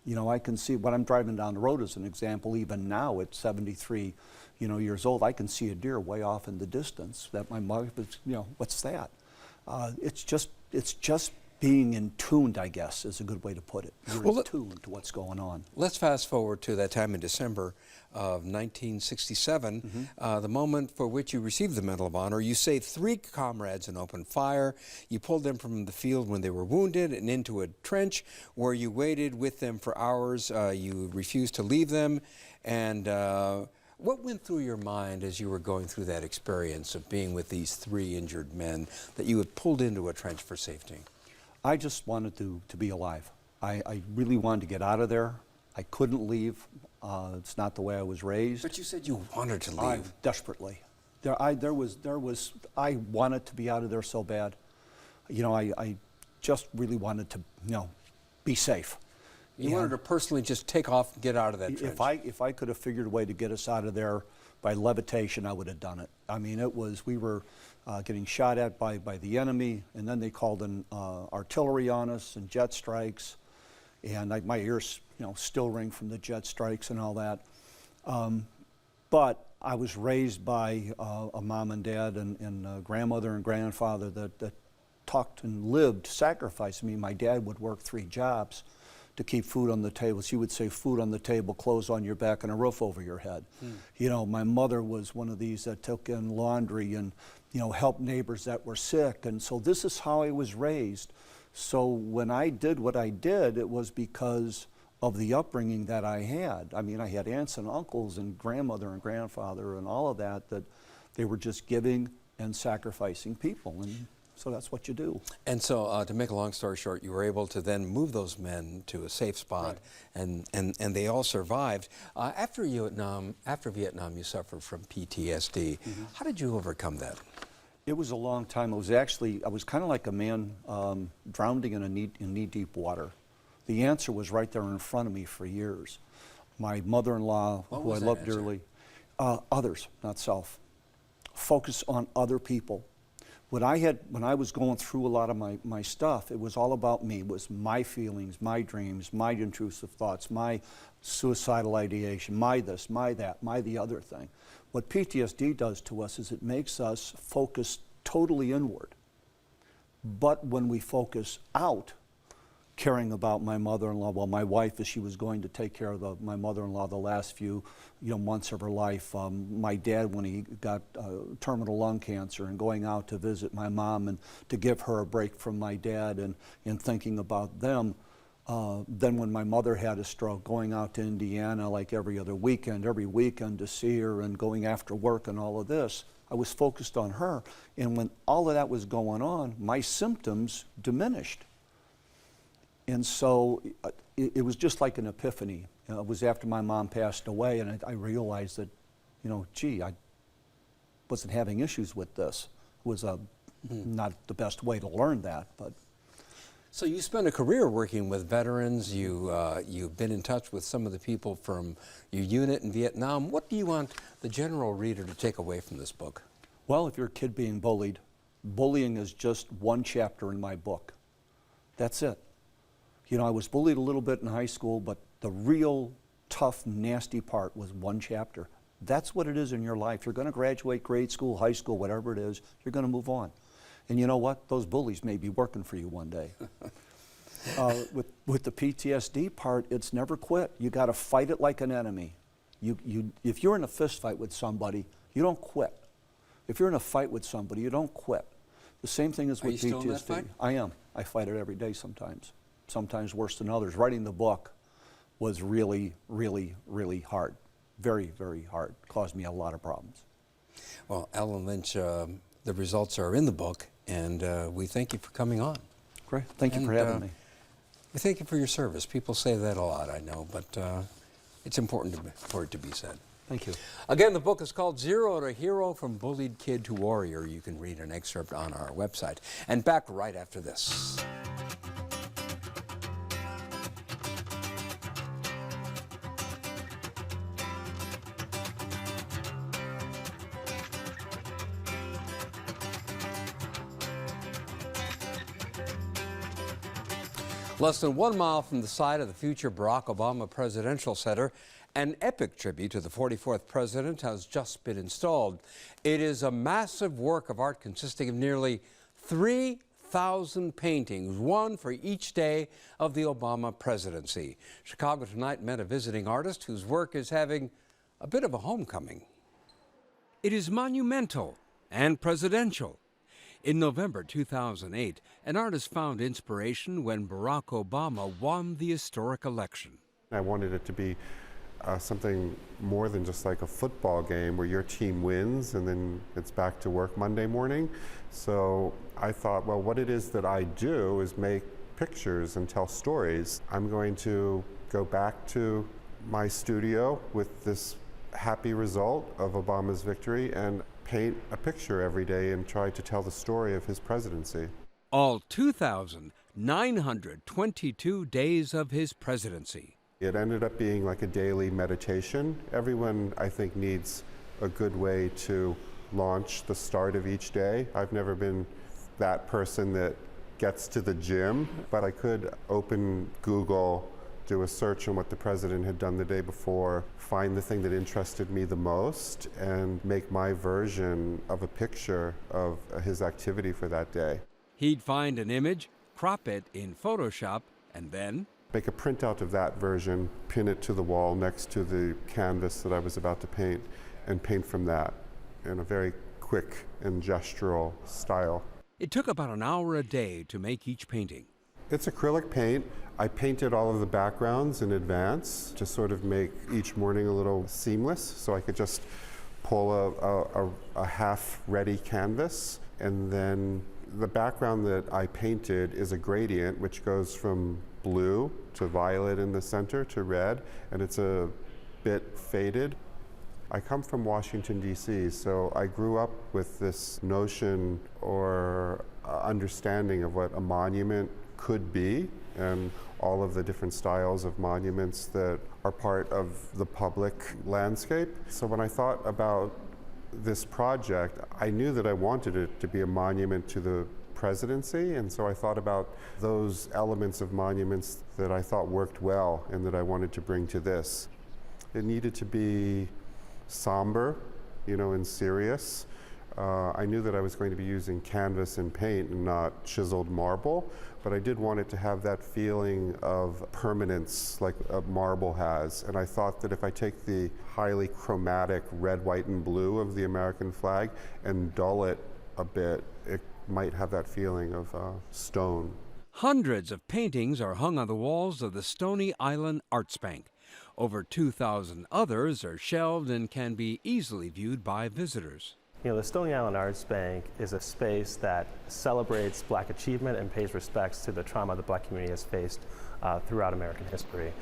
You know, I can see when I'm driving down the road, as an example, even now at 73, years old, I can see a deer way off in the distance that my mother, what's that? It's just being in tuned, I guess, is a good way to put it. You're in tune to what's going on. Let's fast forward to that time in December of 1967, the moment for which you received the Medal of Honor. You saved 3 comrades in open fire. You pulled them from the field when they were wounded and into a trench where you waited with them for hours. You refused to leave them. And what went through your mind as you were going through that experience of being with these 3 injured men that you had pulled into a trench for safety? I just wanted to be alive. I really wanted to get out of there. I couldn't leave. It's not the way I was raised. But you said you wanted to leave. Desperately. I wanted to be out of there so bad. I just really wanted to, be safe. You wanted to personally just take off and get out of that trench. If I could have figured a way to get us out of there by levitation, I would have done it. I mean, we were getting shot at by the enemy, and then they called in artillery on us and jet strikes, and my ears, still ring from the jet strikes and all that. But I was raised by a mom and dad and a grandmother and grandfather that talked and lived, sacrificed me. My dad would work 3 jobs to keep food on the table. She would say, food on the table, clothes on your back, and a roof over your head. My mother was one of these that took in laundry and, helped neighbors that were sick. And so this is how I was raised. So when I did what I did, it was because of the upbringing that I had. I mean, I had aunts and uncles and grandmother and grandfather and all of that they were just giving and sacrificing people. And so that's what you do. And so, to make a long story short, you were able to then move those men to a safe spot, and they all survived. After Vietnam, you suffered from PTSD. How did you overcome that? It was a long time. I was kind of like a man drowning in knee-deep water. The answer was right there in front of me for years. My mother-in-law, who I love dearly, others, not self. Focus on other people. When I was going through a lot of my stuff, it was all about me. It was my feelings, my dreams, my intrusive thoughts, my suicidal ideation, my this, my that, my the other thing. What PTSD does to us is it makes us focus totally inward. But when we focus out, caring about my mother-in-law, well, my wife, as she was going to take care of my mother-in-law the last few months of her life, my dad when he got terminal lung cancer, and going out to visit my mom and to give her a break from my dad and thinking about them. Then when my mother had a stroke, going out to Indiana like every weekend to see her, and going after work and all of this, I was focused on her. And when all of that was going on, my symptoms diminished. And so it was just like an epiphany. It was after my mom passed away, and I realized that, gee, I wasn't having issues with this. It was not the best way to learn that, but. So you spent a career working with veterans. You've been in touch with some of the people from your unit in Vietnam. What do you want the general reader to take away from this book? Well, if you're a kid being bullied, bullying is just one chapter in my book. That's it. I was bullied a little bit in high school, but the real tough, nasty part was one chapter. That's what it is in your life. You're going to graduate grade school, high school, whatever it is, you're going to move on. And you know what? Those bullies may be working for you one day. With the PTSD part, it's never quit. You got to fight it like an enemy. If you're in a fist fight with somebody, you don't quit. If you're in a fight with somebody, you don't quit. The same thing is with PTSD. Are you still in that fight? I am. I fight it every day sometimes worse than others. Writing the book was really, really, really hard. Very, very hard. Caused me a lot of problems. Well, Alan Lynch, the results are in the book, and we thank you for coming on. Great. Thank you for having me. We thank you for your service. People say that a lot, I know, but it's important for it to be said. Thank you. Again, the book is called Zero to Hero, From Bullied Kid to Warrior. You can read an excerpt on our website. And back right after this. Less than 1 mile from the site of the future Barack Obama Presidential Center, an epic tribute to the 44th president has just been installed. It is a massive work of art consisting of nearly 3,000 paintings, one for each day of the Obama presidency. Chicago Tonight met a visiting artist whose work is having a bit of a homecoming. It is monumental and presidential. In November 2008, an artist found inspiration when Barack Obama won the historic election. I wanted it to be something more than just like a football game where your team wins and then it's back to work Monday morning. So I thought, well, what it is that I do is make pictures and tell stories. I'm going to go back to my studio with this happy result of Obama's victory and paint a picture every day and try to tell the story of his presidency. All 2,922 days of his presidency. It ended up being like a daily meditation. Everyone, I think, needs a good way to launch the start of each day. I've never been that person that gets to the gym, but I could open Google, do a search on what the president had done the day before, find the thing that interested me the most, and make my version of a picture of his activity for that day. He'd find an image, crop it in Photoshop, and then make a printout of that version, pin it to the wall next to the canvas that I was about to paint, and paint from that in a very quick and gestural style. It took about an hour a day to make each painting. It's acrylic paint. I painted all of the backgrounds in advance to sort of make each morning a little seamless, so I could just pull a half-ready canvas, and then the background that I painted is a gradient which goes from blue to violet in the center to red, and it's a bit faded. I come from Washington, D.C., so I grew up with this notion or understanding of what a monument could be, and all of the different styles of monuments that are part of the public landscape. So when I thought about this project, I knew that I wanted it to be a monument to the presidency, and so I thought about those elements of monuments that I thought worked well and that I wanted to bring to this. It needed to be somber, and serious. I knew that I was going to be using canvas and paint and not chiseled marble, but I did want it to have that feeling of permanence like a marble has. And I thought that if I take the highly chromatic red, white, and blue of the American flag and dull it a bit, it might have that feeling of stone. Hundreds of paintings are hung on the walls of the Stony Island Arts Bank. Over 2,000 others are shelved and can be easily viewed by visitors. The Stony Island Arts Bank is a space that celebrates Black achievement and pays respects to the trauma the Black community has faced throughout American history.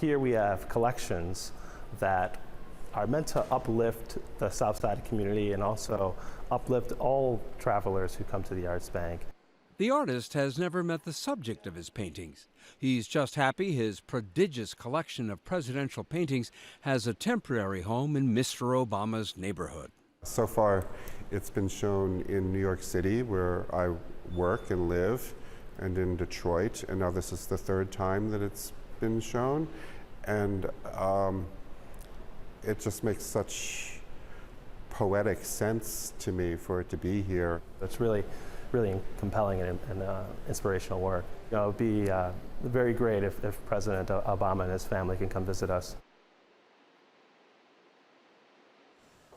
Here we have collections that are meant to uplift the South Side community and also uplift all travelers who come to the Arts Bank. The artist has never met the subject of his paintings. He's just happy his prodigious collection of presidential paintings has a temporary home in Mr. Obama's neighborhood. So far, it's been shown in New York City, where I work and live, and in Detroit, and now this is the third time that it's been shown. And it just makes such poetic sense to me for it to be here. It's really compelling and inspirational work. It would be very great if President Obama and his family can come visit us.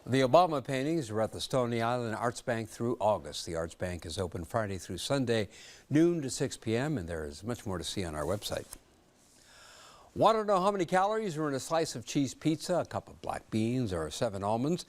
The Obama paintings are at the Stony Island Arts Bank through August. The Arts Bank is open Friday through Sunday, noon to 6 p.m., and there is much more to see on our website. Want to know how many calories are in a slice of cheese pizza, a cup of black beans, or 7 almonds?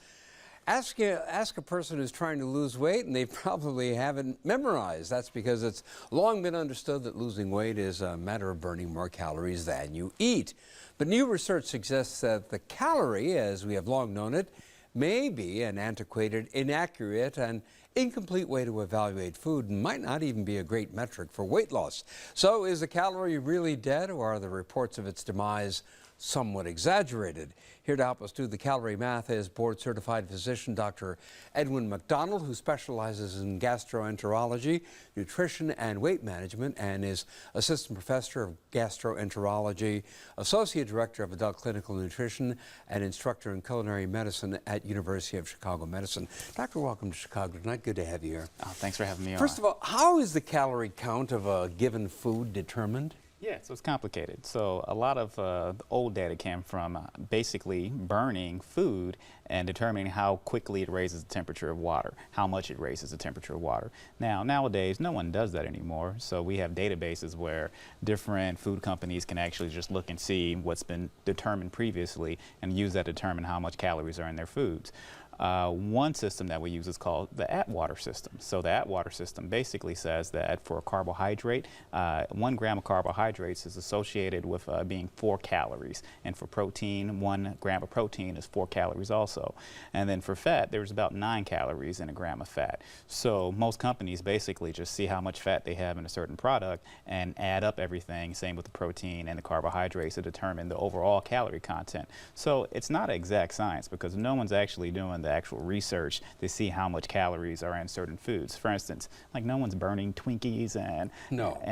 Ask a person who's trying to lose weight, and they probably haven't memorized. That's because it's long been understood that losing weight is a matter of burning more calories than you eat. But new research suggests that the calorie, as we have long known it, may be an antiquated, inaccurate, and incomplete way to evaluate food and might not even be a great metric for weight loss. So is the calorie really dead, or are the reports of its demise somewhat exaggerated? Here to help us do the calorie math is board-certified physician Dr. Edwin McDonald, who specializes in gastroenterology, nutrition, and weight management, and is assistant professor of gastroenterology, associate director of adult clinical nutrition, and instructor in culinary medicine at University of Chicago Medicine. Doctor, welcome to Chicago tonight. Good to have you here. Oh, thanks for having me on. First of all, how is the calorie count of a given food determined? Yeah, so it's complicated. So a lot of the old data came from basically burning food and determining how quickly it raises the temperature of water, how much it raises the temperature of water. Now, nowadays, no one does that anymore. So we have databases where different food companies can actually just look and see what's been determined previously and use that to determine how much calories are in their foods. One system that we use is called the Atwater system. So the Atwater system basically says that for a carbohydrate, 1 gram of carbohydrates is associated with being 4 calories. And for protein, 1 gram of protein is 4 calories also. And then for fat, there's about 9 calories in a gram of fat. So most companies basically just see how much fat they have in a certain product and add up everything, same with the protein and the carbohydrates, to determine the overall calorie content. So it's not an exact science because no one's actually doing the actual research to see how much calories are in certain foods. For instance, like no one's burning Twinkies and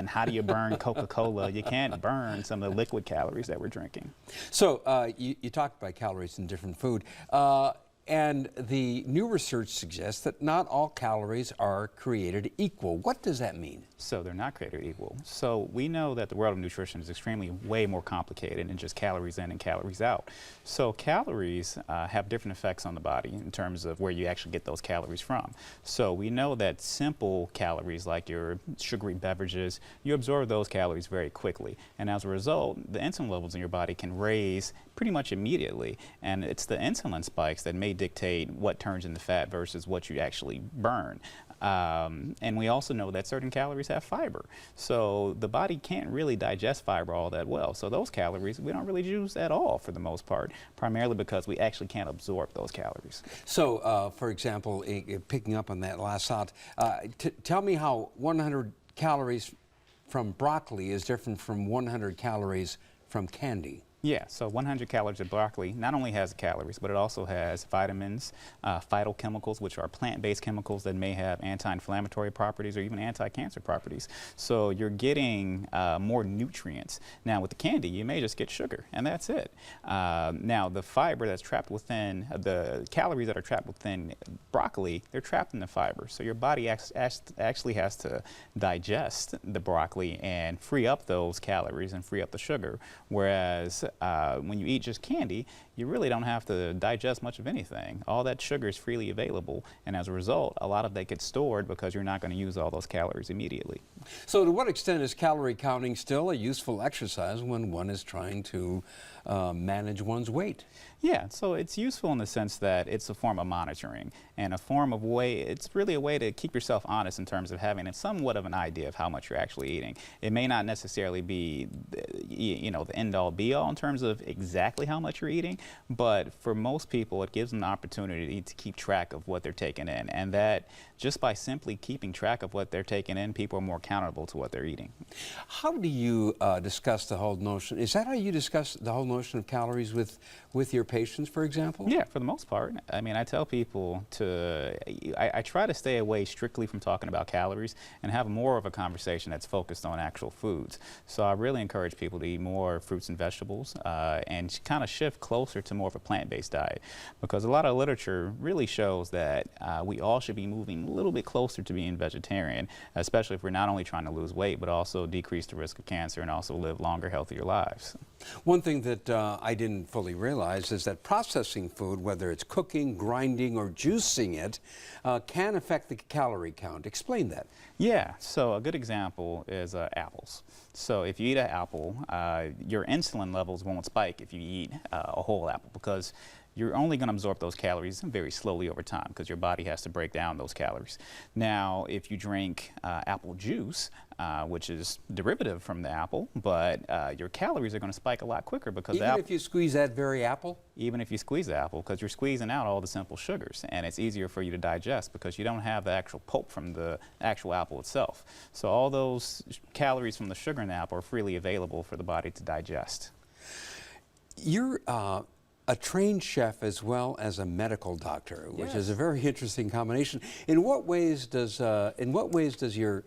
how do you burn Coca-Cola? You can't burn some of the liquid calories that we're drinking. So you talked about calories in different food. And the new research suggests that not all calories are created equal. What does that mean? So they're not created equal. So we know that the world of nutrition is extremely way more complicated than just calories in and calories out. So calories have different effects on the body in terms of where you actually get those calories from. So we know that simple calories like your sugary beverages, you absorb those calories very quickly. And as a result, the insulin levels in your body can raise pretty much immediately. And it's the insulin spikes that may dictate what turns into fat versus what you actually burn. And we also know that certain calories have fiber. So the body can't really digest fiber all that well. So those calories we don't really use at all for the most part, primarily because we actually can't absorb those calories. So, for example, picking up on that last thought, tell me how 100 calories from broccoli is different from 100 calories from candy. Yeah, so 100 calories of broccoli not only has calories, but it also has vitamins, phytochemicals, which are plant-based chemicals that may have anti-inflammatory properties or even anti-cancer properties. So you're getting more nutrients. Now with the candy, you may just get sugar, and that's it. Now the fiber that's trapped within, the calories that are trapped within broccoli, they're trapped in the fiber. So your body actually has to digest the broccoli and free up those calories and free up the sugar, whereas when you eat just candy, you really don't have to digest much of anything. All that sugar is freely available, and as a result, a lot of that gets stored because you're not going to use all those calories immediately. So to what extent is calorie counting still a useful exercise when one is trying to manage one's weight? Yeah, so it's useful in the sense that it's a form of monitoring and a form of way, it's really a way to keep yourself honest in terms of having somewhat of an idea of how much you're actually eating. It may not necessarily be, you know, the end-all be-all in terms of exactly how much you're eating, but for most people it gives them the opportunity to keep track of what they're taking in, and that just by simply keeping track of what they're taking in, people are more accountable to what they're eating. How do you discuss the whole notion? Is that how you discuss the whole notion of calories with your patients, for example? Yeah, for the most part. I mean, I tell people I try to stay away strictly from talking about calories and have more of a conversation that's focused on actual foods. So I really encourage people to eat more fruits and vegetables and kind of shift closer to more of a plant-based diet, because a lot of literature really shows that we all should be moving a little bit closer to being vegetarian, especially if we're not only trying to lose weight, but also decrease the risk of cancer and also live longer, healthier lives. One thing that I didn't fully realize is that processing food, whether it's cooking, grinding, or juicing it, can affect the calorie count. Explain that. Yeah, so a good example is apples. So if you eat an apple, your insulin levels won't spike if you eat a whole apple, because you're only going to absorb those calories very slowly over time because your body has to break down those calories. Now, if you drink apple juice, which is derivative from the apple, but your calories are going to spike a lot quicker because even if you squeeze that very apple? Even if you squeeze the apple, because you're squeezing out all the simple sugars, and it's easier for you to digest because you don't have the actual pulp from the actual apple itself. So all those calories from the sugar in the apple are freely available for the body to digest. You're a trained chef as well as a medical doctor, which is a very interesting combination. In what ways does your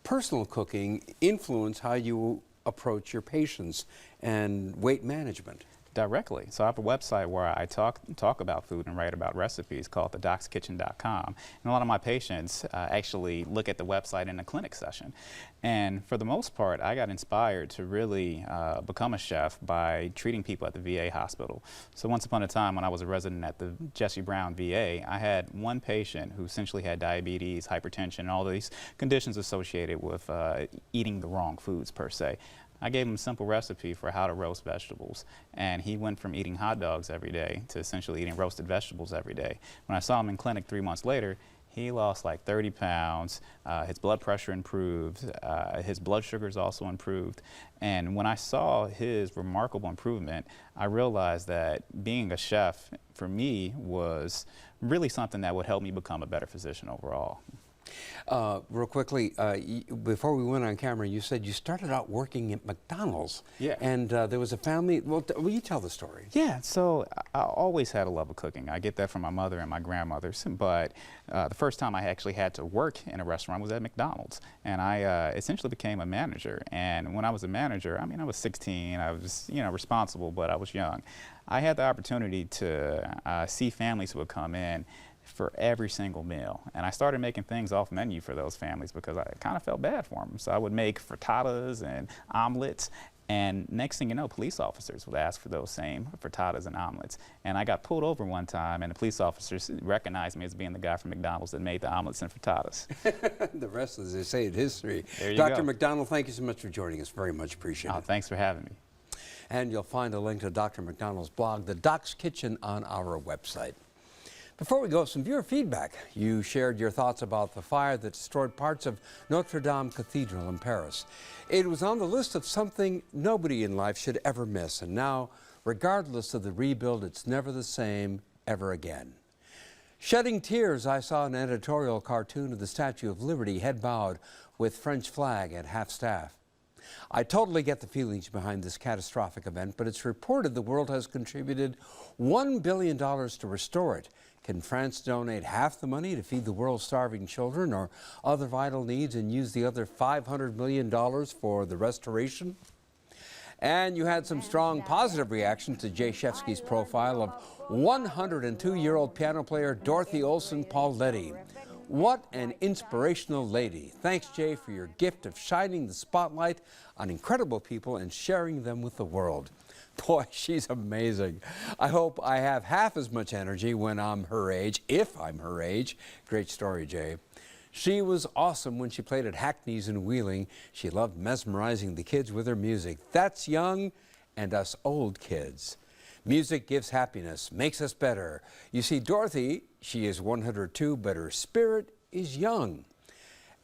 personal cooking influence how you approach your patients and weight management? Directly. So I have a website where I talk about food and write about recipes called thedockskitchen.com. And a lot of my patients actually look at the website in a clinic session. And for the most part, I got inspired to really become a chef by treating people at the VA hospital. So once upon a time when I was a resident at the Jesse Brown VA, I had one patient who essentially had diabetes, hypertension, and all these conditions associated with eating the wrong foods per se. I gave him a simple recipe for how to roast vegetables, and he went from eating hot dogs every day to essentially eating roasted vegetables every day. When I saw him in clinic 3 months later, he lost like 30 pounds, his blood pressure improved, his blood sugars also improved, and when I saw his remarkable improvement, I realized that being a chef for me was really something that would help me become a better physician overall. Real quickly, before we went on camera, you said you started out working at McDonald's. Yeah. And there was a family. Well, will you tell the story? Yeah, so I always had a love of cooking. I get that from my mother and my grandmothers. But the first time I actually had to work in a restaurant was at McDonald's. And I essentially became a manager. And when I was a manager, I mean, I was 16. I was, responsible, but I was young. I had the opportunity to see families who would come in for every single meal. And I started making things off menu for those families because I kind of felt bad for them. So I would make frittatas and omelets, and next thing you know, police officers would ask for those same frittatas and omelets. And I got pulled over one time, and the police officers recognized me as being the guy from McDonald's that made the omelets and frittatas. The rest, as they say, is history. There you Dr. go. McDonald, thank you so much for joining us. Very much appreciated. Oh, thanks for having me. And you'll find a link to Dr. McDonald's blog, The Doc's Kitchen, on our website. Before we go, some viewer feedback. You shared your thoughts about the fire that destroyed parts of Notre Dame Cathedral in Paris. It was on the list of something nobody in life should ever miss, and now, regardless of the rebuild, it's never the same ever again. Shedding tears, I saw an editorial cartoon of the Statue of Liberty, head bowed, with French flag at half-staff. I totally get the feelings behind this catastrophic event, but it's reported the world has contributed $1 billion to restore it. Can France donate half the money to feed the world's starving children or other vital needs and use the other $500 million for the restoration? And you had some strong positive reaction to Jay Shefsky's profile of 102-year-old piano player Dorothy Olson Pauletti. What an inspirational lady. Thanks, Jay, for your gift of shining the spotlight on incredible people and sharing them with the world. Boy, she's amazing. I hope I have half as much energy when I'm her age, if I'm her age. Great story, Jay. She was awesome when she played at Hackney's in Wheeling. She loved mesmerizing the kids with her music. That's young and us old kids. Music gives happiness, makes us better. You see, Dorothy, she is 102, but her spirit is young.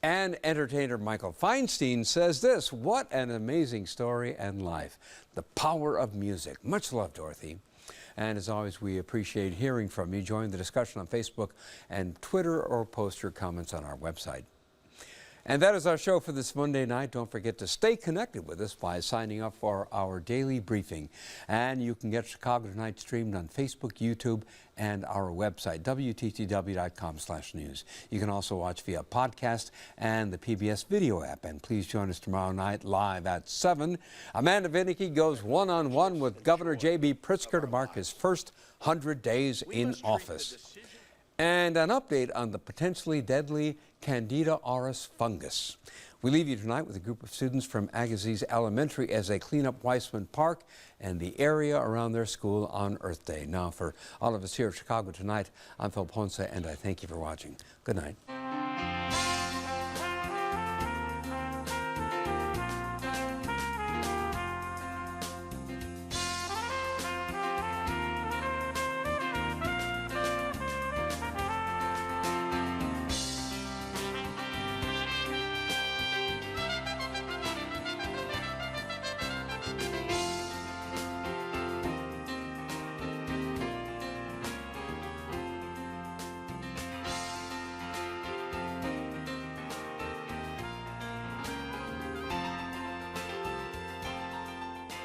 And entertainer Michael Feinstein says this: what an amazing story and life. The power of music. Much love, Dorothy. And as always, we appreciate hearing from you. Join the discussion on Facebook and Twitter, or post your comments on our website. And that is our show for this Monday night. Don't forget to stay connected with us by signing up for our daily briefing. And you can get Chicago Tonight streamed on Facebook, YouTube, and our website, WTTW.com/news. You can also watch via podcast and the PBS video app. And please join us tomorrow night live at 7. Amanda Vinicky goes one-on-one with Governor J.B. Pritzker to mark his first 100 days in office. And an update on the potentially deadly Candida auris fungus. We leave you tonight with a group of students from Agassiz Elementary as they clean up Weissman Park and the area around their school on Earth Day. Now, for all of us here at Chicago Tonight, I'm Phil Ponce, and I thank you for watching. Good night.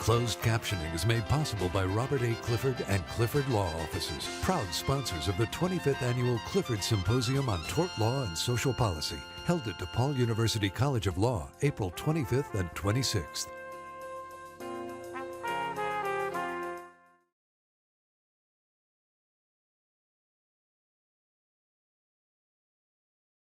Closed captioning is made possible by Robert A. Clifford and Clifford Law Offices, proud sponsors of the 25th Annual Clifford Symposium on Tort Law and Social Policy, held at DePaul University College of Law, April 25th and 26th.